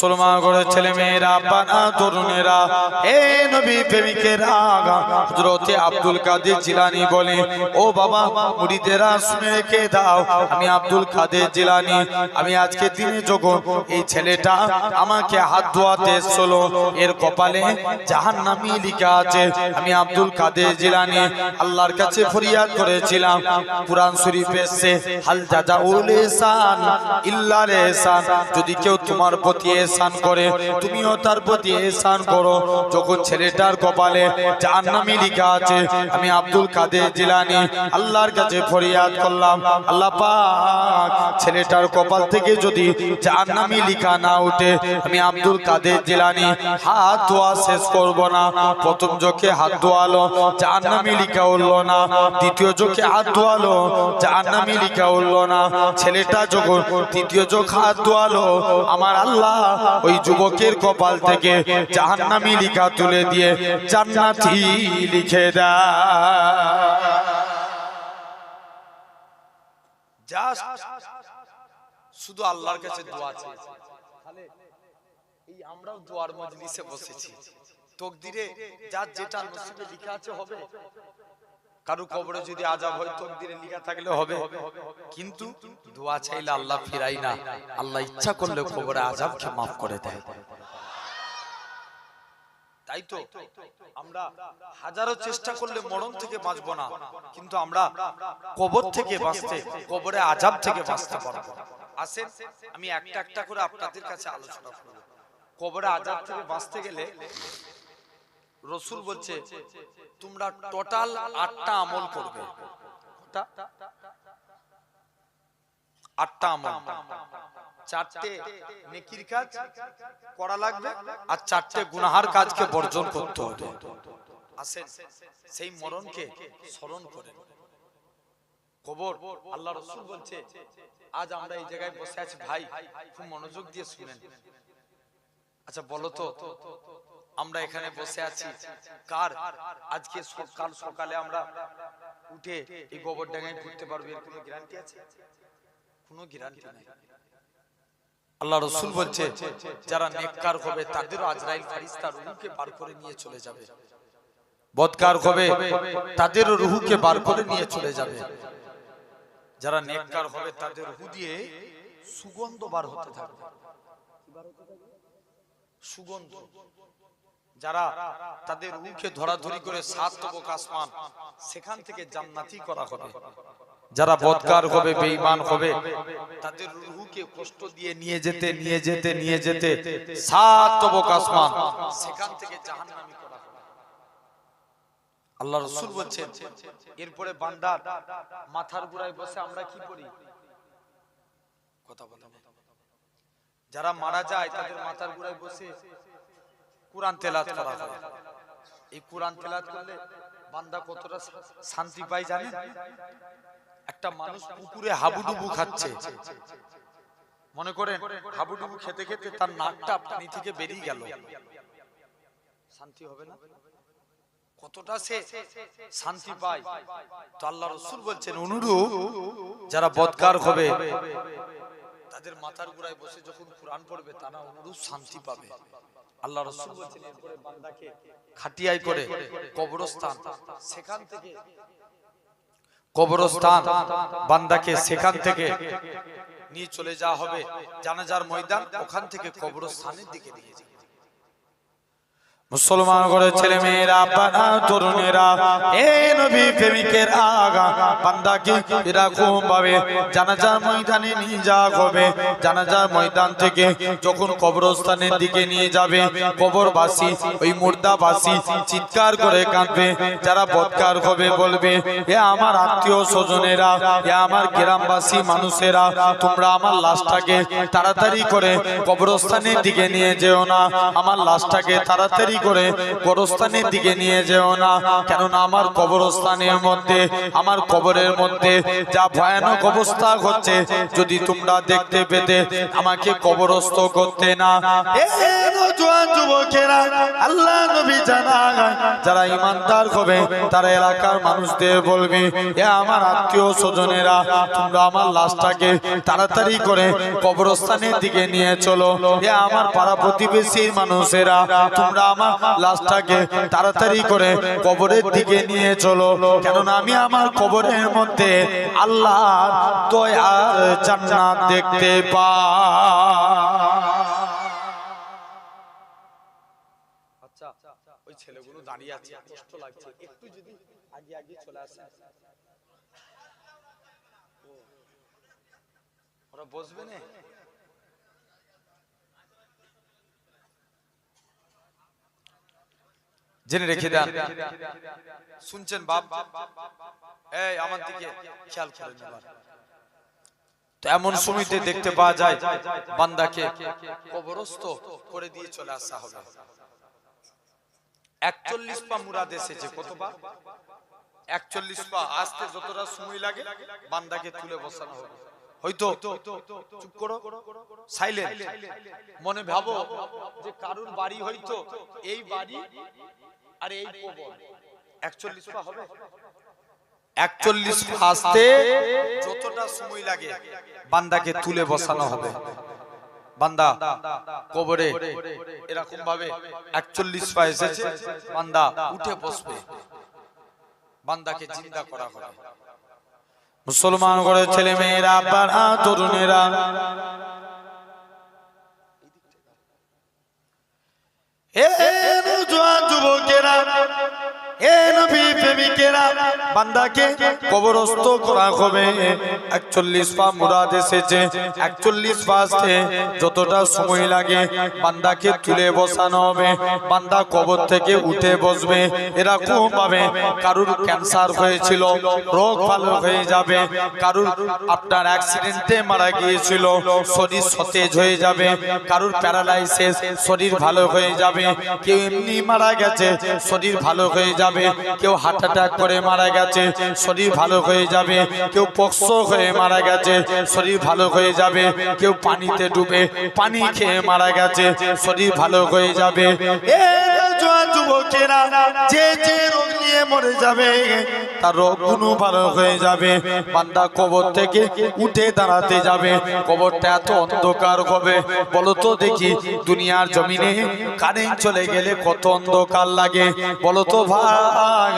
মুসলমান করে ছেলে মেয়েরা বানা তরুণেরা হে নবী প্রেমিকেরা হযরতে আব্দুল কাদের জিলানী বলে ও বাবা মুরিদেরা শুনে রেখে দাও আমি আব্দুল কাদের জিলানী আমি আজকে দিনে যখন এই ছেলেটা আমাকে হাত ধোয়াতে এসেছিল এর কপালে জাহান্নামী লেখা আছে আমি আব্দুল কাদের জিলানী আল্লাহর কাছে ফরিয়াদ করেছিলাম কুরআন শরীফে এসেছে হাল জাযাউল ইহসান ইল্লা ইহসান যদি কেউ তোমার প্রতি এহসান করে তুমিও তার প্রতি এহসান করো যখন ছেলেটার কপালে জাহান্নামী লেখা আছে আমি আব্দুল কাদের জিলানী আল্লাহর কাছে ফরিয়াদ করলাম আল্লাহ পাক ছেলেটার কপাল থেকে যদি জাহান্নামী লেখা না উঠে আমি আব্দুল কাদের জিলানী হাত ধোয়া শেষ করব না প্রথম চোখে হাত ধোয়ালো জাহান্নামী লেখা উঠলো না দ্বিতীয় চোখে হাত ধোয়ালো জাহান্নামী লেখা উঠলো না ছেলেটা যখন তৃতীয় চোখ হাত ধোয়ালো আমার আল্লাহ ওই যুবকের কপাল থেকে জাহান্নামী লেখা তুলে দিয়ে জান্নাতি লিখে দেয় শুধু আল্লাহর কাছে দোয়া চাই তাহলে এই আমরাও দোয়ার মজলিসে বসেছি তকদিরে যার যেটা নসিবে লেখা আছে হবে কারো কবরে যদি আযাব হয় তকদিরে লেখা থাকলে হবে কিন্তু দোয়া চাইলে আল্লাহ ফিরাই না আল্লাহ ইচ্ছা করলে কবরে আযাবকে maaf করে দেয় তাই তো আমরা হাজারো চেষ্টা করলে মরণ থেকে বাঁচবো না কিন্তু আমরা কবর থেকে বাঁচতে কবরে আযাব থেকে বাঁচতে পারবো আসেন আমি একটা একটা করে আপনাদের কাছে আলোচনা করব কবরে আযাব থেকে বাঁচতে গেলে রাসূল বলছে তোমরা টোটাল 8টা আমল করবে কটা 8টা আমল 4টে নেকির কাজ করা লাগবে আর 4টে গুনাহার কাজকে বর্জন করতে হবে আসেন সেই মরণকে স্মরণ করেন কবর আল্লাহ রাসূল বলছে আজ আমরা এই জায়গায় বসে আছি ভাই খুব মনোযোগ দিয়ে শুনেন আচ্ছা বলো তো আমরা এখানে বসে আছি কার আজকে সকাল সকালে আমরা উঠে এই গোবরডাঙ্গায় ঘুরতে পারবো এর কোনো গ্যারান্টি আছে কোনো গ্যারান্টি নাই আল্লাহ রাসূল বলছে যারা নেককার হবে তাদেরও আজরাইল ফেরেশতা রূহকে বার করে নিয়ে চলে যাবে বদকার হবে তাদেরও রূহকে বার করে নিয়ে চলে যাবে যারা নেককার হবে তাদের রূহ দিয়ে সুগন্ধ বার হতে থাকবে সুগন্ধ যারা তাদের রূহকে ধরাধরি করে 7 তবক আসমান সেখান থেকে জান্নাতি করা হবে যারা বদকার হবে বেঈমান হবে তাদের রূহকে কষ্ট দিয়ে নিয়ে যেতে 7 তবক আসমান সেখান থেকে জাহান্নামী করা হবে আল্লাহ রাসূল বলেন এরপরে বান্দার মাথার গোড়ায় বসে আমরা কি করি কথা বলেন যারা মারা যায় তাদের মাথার গোড়ায় বসে কুরআন তেলাওয়াত করা হয় এই কুরআন তেলাওয়াত করলে বান্দা কতটা শান্তি পায় জানেন একটা মানুষ পুকুরে হাবুডুবু খাচ্ছে মনে করেন হাবুডুবু খেতে খেতে তার নাকটা পানি থেকে বেরিয়ে গেল শান্তি হবে না কতটা সে শান্তি পায় তো আল্লাহ রাসূল বলেন অনুরূপ যারা বদকার হবে তাদের মাথার গোড়ায় বসে যখন কুরআন পড়বে তারা অনুরূপ শান্তি পাবে আল্লাহ রাসূল বলেন এরপরে বান্দাকে খাটিয়ায় করে কবরস্থান বান্দাকে সেখান থেকে নিয়ে চলে যাওয়া হবে জানাজার ময়দান ওখান থেকে কবরস্থানের দিকে নিয়ে যাবে মুসলমান করে ছেলে মেয়েরা বানা তরুণেরা হে নবী প্রেমিকেরা বান্দাকে এরকম ভাবে জানাজার ময়দানে নিয়ে যাওয়া হবে জানাজার ময়দান থেকে যখন কবরস্থানের দিকে নিয়ে যাবে কবরবাসী ওই মুর্দাবাসী চিৎকার করে কাঁদবে যারা বদকার হবে বলবে হে আমার আত্মীয় স্বজনেরা হে আমার গ্রামবাসী মানুষেরা তোমরা আমার লাশটাকে তাড়াতাড়ি করে কবরস্থানের দিকে নিয়ে যেও না আমার লাশটাকে তাড়াতাড়ি করে কবরস্থানের দিকে নিয়ে যেও না, কেননা আমার কবরস্থানের মধ্যে, আমার কবরের মধ্যে যা ভয়ানক অবস্থা হচ্ছে, যদি তোমরা দেখতে পেতে আমাকে কবরস্থ করতে না। জোয়ান যুবকেরা, আল্লাহ নবী জানায় যারা ইমানদার হবে তারা এলাকার মানুষদের বলবে, এ আমার আত্মীয় স্বজনেরা, তোমরা আমার লাশটাকে তাড়াতাড়ি করে কবরস্থানের দিকে নিয়ে চলো। এ আমার পাড়া প্রতিবেশীর মানুষেরা, তোমরা আমার লাশটাকে তাড়াতাড়ি করে কবরের দিকে নিয়ে চলো, কেননা আমি আমার কবরের মধ্যে আল্লাহর দয়ার জান্নাত দেখতে পাই। আচ্ছা, ওই ছেলেগুলো দাঁড়িয়ে আছে, কষ্ট লাগছে, একটু যদি আগে আগে চলে আসে, ওরা বসবে না। জেনে রেখে দেন, শুনছেন বাপ, এই আমার দিকে খেয়াল করেন। তো এমন সময়তে দেখতে পাওয়া যায় বান্দাকে কবরস্থ করে দিয়ে চলে আসা হবে। 41 পা মুরাদ এসেছে, কতবার? 41 পা। আসতে যতটা সময় লাগে বান্দাকে তুলে বসানো হবে। হয়তো চুপ করো, সাইলেন্ট, মনে ভাবো যে কারুর বাড়ি হয়তো এই বাড়ি আর এই কবর, 41 পা হবে। 41 পা আসতে যতটা সময় লাগে বান্দাকে তুলে বসানো হবে। বান্দা কবরে এরকম ভাবে 41 পা এসেছে, বান্দা উঠে বসবে, বান্দাকে জিন্দা করা হবে। মুসলমান ঘরের ছেলে মেয়েরা, আব্বারা, তরুণেরা, যুবকেরা, হে নবী প্রেমিকেরা, বান্দাকে কবরস্থ করা হবে। 41 পা মুরাদ এসেছে, 41 পা আসতে যতটা সময় লাগে বান্দাকে তুলে বসানো হবে, বান্দা কবর থেকে উঠে বসবে। এরকম ভাবে কারুর ক্যান্সার হয়েছিল, রোগ ভালো হয়ে যাবে, কারুর আপনার অ্যাক্সিডেন্টে মারা গিয়েছিল, শরীর সতেজ হয়ে যাবে, কারুর প্যারালাইসিস, শরীর ভালো হয়ে যাবে, কেউ এমনি মারা গেছে, শরীর ভালো হয়ে যাবে, কেউ হার্ট অ্যাটাক করে মারা গেছে, শরীর ভালো হয়ে যাবে, কেউ পক্সো হয়ে মারা গেছে, শরীর ভালো হয়ে যাবে, কেউ পানিতে ডুবে পানি খেয়ে মারা গেছে, শরীর ভালো হয়ে যাবে। যুবকেরা, যে যে রোগ নিয়ে মরে যাবে তার রোগগুলো ভালো হয়ে যাবে, বান্দা কবর থেকে উঠে দাঁড়াতে যাবে। কবরটা এত অন্ধকার হবে, বলো তো দেখি, দুনিয়ার জমিনে কারেন্ট চলে গেলে কত অন্ধকার লাগে, বলো তো ভাই,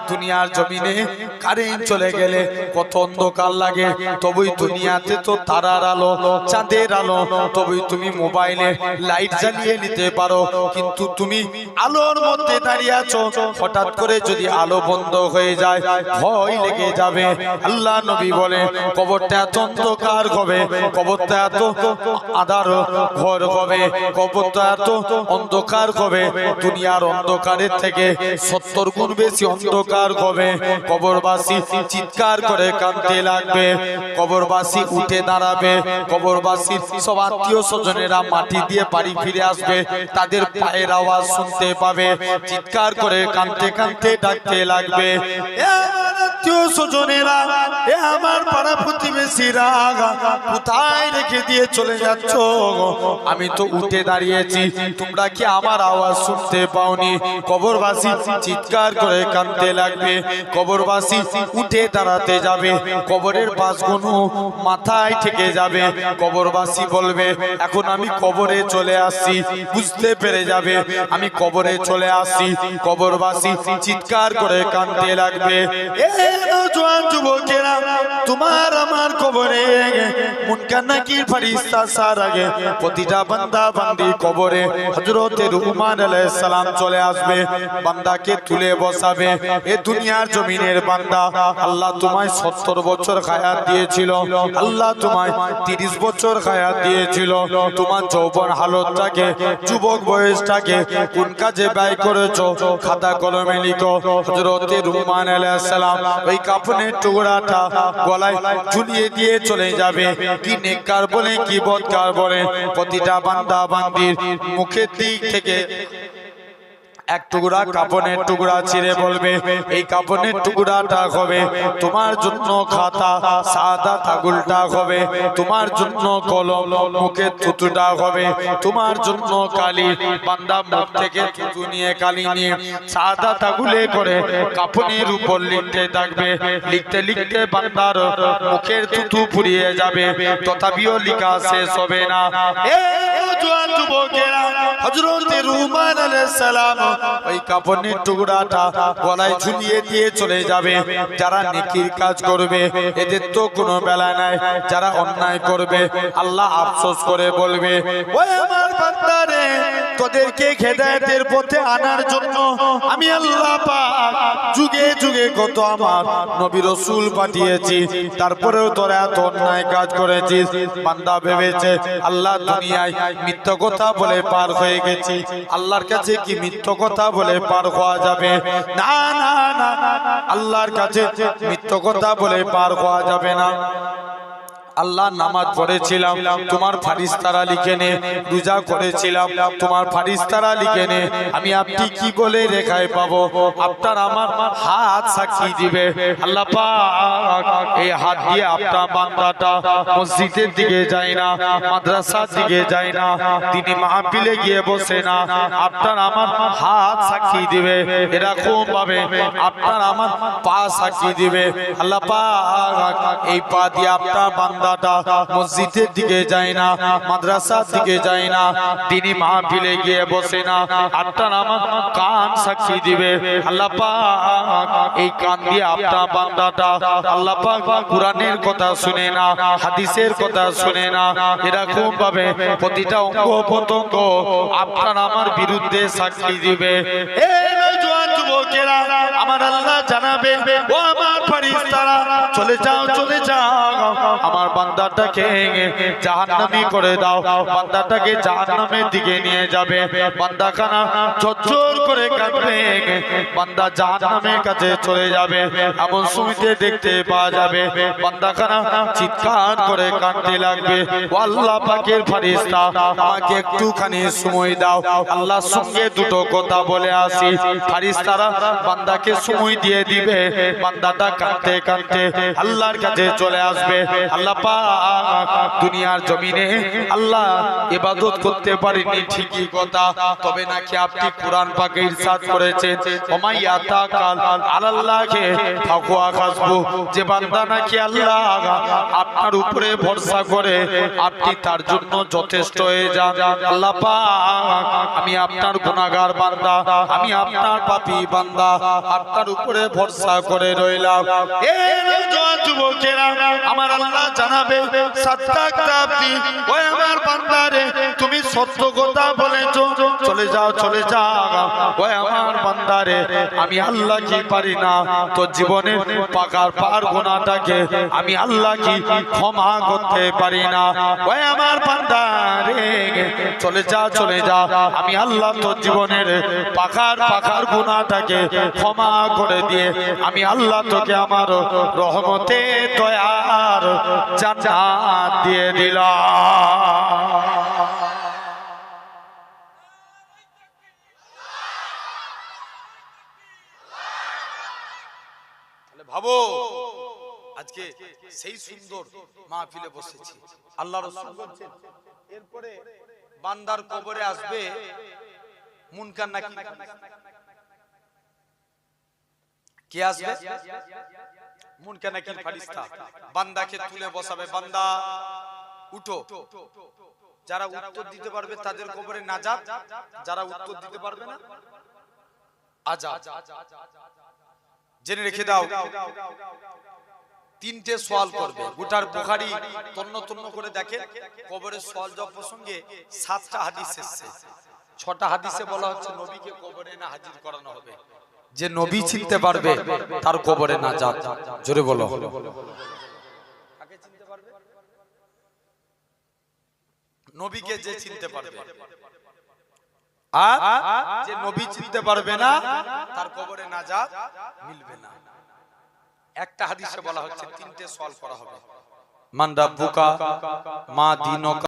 দুনিয়ার জমিনে কারেন্ট চলে গেলে কত অন্ধকার লাগে। তবুই দুনিয়াতে তো তারার আলো, চাঁদের আলো, তবুই তুমি মোবাইলে লাইট জ্বালিয়ে নিতে পারো, কিন্তু তুমি আলোর মধ্যে দাঁড়িয়ে আছো, হঠাৎ করে যদি আলো বন্ধ হয়ে যায় ভয় লেগে যাবে। আল্লাহ নবী বলে কবরটা এত অন্ধকার হবে, কবরটা এত আধার ঘর হবে, কবরটা এত অন্ধকার হবে, দুনিয়ার অন্ধকারের থেকে 70 গুণ বেশি অন্ধকার হবে। কবরবাসী চিৎকার করে কাঁদতে লাগবে, কবরবাসী উঠে দাঁড়াবে, কবরবাসী সব আত্মীয় স্বজনেরা মাটি দিয়ে বাড়ি ফিরে আসবে, তাদের পায়ের আওয়াজ শুনতে পাবে, চিৎকার করে কাঁদতে কাঁদতে ডাকতে লাগবে, আত্মীয় স্বজনেরা, এ আমার পাড়া প্রতিবেশীরা, কোথায় রেখে দিয়ে চলে যাচ্ছ? আমি তো উঠে দাঁড়িয়েছি, তোমরা কি আমার আওয়াজ শুনতে পাওনি? কবরবাসী চিৎকার করে কাঁদতে লাগবে, কবরবাসী উঠে দাঁড়াতে যাবে, কবরের বাঁশগুলো মাথায় থেকে যাবে, কবরবাসী বলবে এখন আমি কবরে চলে আসছি, বুঝতে পেরে যাবে আমি কবরে চলে আসছি। কবরবাসী চিৎকার করে কাঁদতে লাগবে, জোয়ান যুবকেরা, তোমার আমার কবরে মুনকার নাকির ফেরেশতা আসার আগে প্রতিটা বান্দা বান্দি কবরে হযরতে লুকমান আলাইহিস সালাম চলে আসবে, বান্দাকে তুলে বসাবে। এ দুনিয়ার জমিনের বান্দা, আল্লাহ তোমায় 70 বছর হায়াত দিয়েছিল, আল্লাহ তোমায় 30 বছর হায়াত দিয়েছিল, তোমার যৌবন হালতটাকে, যুবক বয়সটাকে কোন কাজে ব্যয় করেছো? খাতা কলমে লিখো। হযরতে লুকমান আলাইহিস সালাম ওই কাফনের টুকরাটা গলায় ঝুলিয়ে দিয়ে চলে যাবে। কি নেককার বলে কি বদকার বলে প্রতিটা বান্দা বান্দির মুখের দিক থেকে এক টুকরা কাপনের টুকরা ছিঁড়ে বলবে এই কাপনের টুকরাটা হবে তোমার জন্য খাতা, সাদা তাগুলটা হবে তোমার জন্য কলম, মুখের থুতুটা হবে তোমার জন্য কালি। বান্দা মুখ থেকে থুতু নিয়ে কালি নিয়ে সাদা তাগুলে করে কাপনের উপর লিখতে থাকবে। লিখতে লিখতে বান্দার মুখের থুতু ফুরিয়ে যাবে, তথাপিও লেখা শেষ হবে না। জওয়ান যুবকেরা, হযরত রুমান আলাইহিস সালাম ওই কাপনের টুকরাটা গলায় ঝুলিয়ে দিয়ে চলে যাবে। যারা নেকির কাজ করবে এদের তো কোনো বেলা নাই, যারা অন্যায় করবে আল্লাহ আফসোস করে বলবে ওই আমার বান্দারে তোদেরকে হেদায়েতের পথে আনার জন্য আমি আল্লাহ পাক যুগে যুগে কত আমার নবী রাসূল পাঠিয়েছি, তারপরেও তোরা এত অন্যায় কাজ করেছিস। বান্দা ভেবেছে আল্লাহ দুনিয়ায় মিথ্যা কথা বলে পার হয়ে গেছি, আল্লাহর কাছে কি মিথ্যা কথা বলে পার হওয়া যাবে? না না না, আল্লাহর কাছে মিথ্যা কথা বলে পার হওয়া যাবে না। আল্লাহ নামাজ পড়েছিলাম তোমার ফারিস্তারা লিখে নে, রোজা করেছিলাম তোমার ফারিস্তারা লিখে নে, আমি আপনি কি বলে রেখায় পাবো? আপনার আমার হাত সাক্ষী দিবে। আল্লাহ পাক এই হাত দিয়ে আপনার বান্দাটা মসজিদের দিকে যায় না, মাদ্রাসার দিকে যায় না, তিনি মাহফিলে গিয়ে বসে না, আপনার আমার হাত সাক্ষী দিবে। এরকম ভাবে আপনার আমার পা সাক্ষী দিবে। আল্লাহ পাক এই পা দিয়ে আপনার বান্দা মসজিদের দিকে যায় না, মাদ্রাসার দিকে যায় না, তিনি মাহফিলে গিয়ে বসে না, আপনার আমার কান সাক্ষী দিবে। আল্লাহ পাক এই কান দিয়ে আপনার বান্দাটা আল্লাহ পাক কুরআনের কথা শুনে না, হাদিসের কথা শুনে না, এরকম ভাবে প্রতিটা অঙ্গ প্রত্যঙ্গ আপনার আমার বিরুদ্ধে সাক্ষী দিবে। এই নওজোয়ান যুবকেরা, আমার আল্লাহ জানাবে ও আমার ফেরেশতারা চলে যাও চলে যাও, আমার বান্দাটাকে জাহান্নামী করে দাও। বান্দাটাকে জাহান্নামের দিকে নিয়ে যাবে, বান্দাখানা ঝরঝর করে কাঁদবে, বান্দা জাহান্নামের কাছে চলে যাবে। এমন সময়তে দেখতে পাওয়া যাবে বান্দাখানা চিৎকার করে কাঁদতে লাগবে, ও আল্লাহ পাকের ফেরেশতা আমাকে একটুখানি সময় দাও, আল্লাহর সঙ্গে দুটো কথা বলে আসি। ফেরেশতারা বান্দাকে সময় দিয়ে দিবে, বান্দাটা কাঁদতে কাঁদতে আল্লাহর কাছে চলে আসবে। আল্লাহ পাক দুনিয়ার জমিনে আল্লাহ ইবাদত করতে পারেনি ঠিকই কথা, তবে নাকি আপনি কোরআন পাকে ইরশাদ করেছেন ওমাইয়া তাকাল আলাল্লাহি ফাকুয়া হাসবু, যে বান্দা নাকি আল্লাহ আপনার উপরে ভরসা করে আপনি তার জন্য যথেষ্ট হয়ে যান। আল্লাহ পাক আমি আপনার গুনাহগার বান্দা, আমি আপনার পাপী বান্দা, আপনার উপরে ভরসা করে রইলাম। এই নওজোয়ান যুবকেরা, আমার আল্লাহ জানাবে সাত্তাকতাবি ওই আমার বান্দারে তুমি সত্য কথা বলেছো, চলে যাও চলে যাও। ওই আমার বান্দারে আমি আল্লাহ কি পারি না তো জীবনের পাকার পার গুনাহটাকে আমি আল্লাহ কি ক্ষমা করতে পারি না। ওই আমার বান্দারে চলে যা চলে যা, আমি আল্লাহ তো জীবনের পাকার পাকার গুনাহটাকে ক্ষমা করে দিয়ে আমি আল্লাহ তোকে আমার রহমতে দয়ার জান্নাত দিয়ে দিলাম। ভাবো আজকে সেই সুন্দর মাহফিলে বসেছি, আল্লাহ রাসূল বলছেন এরপরে বান্দার কবরে আসবে মুনকার নাকির। কে আসবে? মুনকার নাকির ফেরেশতা বান্দাকে তুলে বসাবে, বান্দা উঠো। যারা উত্তর দিতে পারবে তাদের কবরে নাজাত, যারা উত্তর দিতে পারবে না আযাব। জেনে রেখে দাও তিনটে সওয়াল করবে। গোটার বুখারী তন্ন তন্ন করে দেখে কবরের সওয়াল জব প্রসঙ্গে 7টা হাদিস এসেছে। 6টা হাদিসে বলা হচ্ছে নবীকে কবরে না হাজির করানো হবে, যে নবী চিনতে পারবে তার কবরে নাজাত। জোরে বলো, কাকে চিনতে পারবে? নবীকে যে চিনতে পারবে, আর যে নবী চিনতে পারবে না তার কবরে নাজাত মিলবে না। একটা হাদিসে বলা হচ্ছে তিনটে সওয়াল করা হবে। মান রাব্বুকা মা দীনুকা